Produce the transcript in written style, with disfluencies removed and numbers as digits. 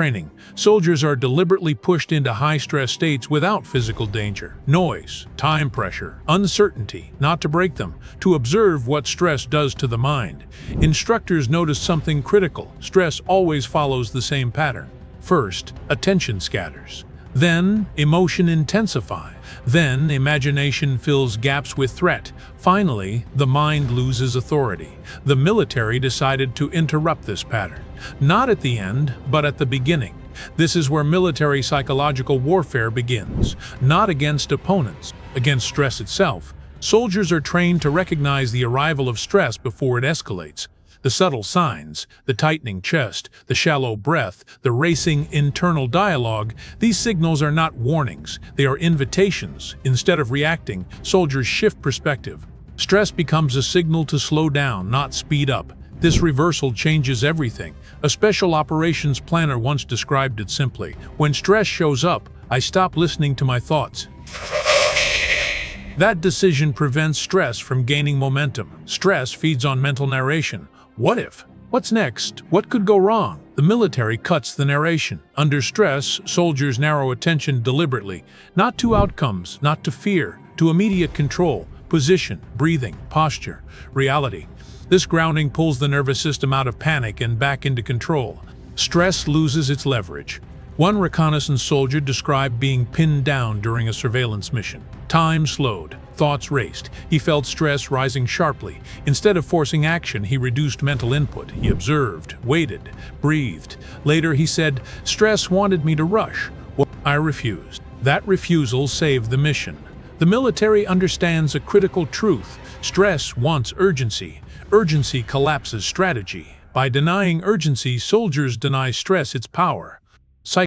training, soldiers are deliberately pushed into high-stress states without physical danger, noise, time pressure, uncertainty, not to break them, to observe what stress does to the mind. Instructors notice something critical. Stress always follows the same pattern. First, attention scatters. Then, emotion intensifies. Then, imagination fills gaps with threat. Finally, the mind loses authority. The military decided to interrupt this pattern. Not at the end, but at the beginning. This is where military psychological warfare begins. Not against opponents, against stress itself. Soldiers are trained to recognize the arrival of stress before it escalates. The subtle signs, the tightening chest, the shallow breath, the racing internal dialogue, these signals are not warnings, they are invitations. Instead of reacting, soldiers shift perspective. Stress becomes a signal to slow down, not speed up. This reversal changes everything. A special operations planner once described it simply: when stress shows up, I stop listening to my thoughts. That decision prevents stress from gaining momentum. Stress feeds on mental narration. What if? What's next? What could go wrong? The military cuts the narration. Under stress, soldiers narrow attention deliberately, not to outcomes, not to fear, to immediate control, position, breathing, posture, reality. This grounding pulls the nervous system out of panic and back into control. Stress loses its leverage. One reconnaissance soldier described being pinned down during a surveillance mission. Time slowed. Thoughts raced. He felt stress rising sharply. Instead of forcing action, he reduced mental input. He observed, waited, breathed. Later he said, "Stress wanted me to rush. Well, I refused." That refusal saved the mission. The military understands a critical truth. Stress wants urgency. Urgency collapses strategy. By denying urgency, soldiers deny stress its power.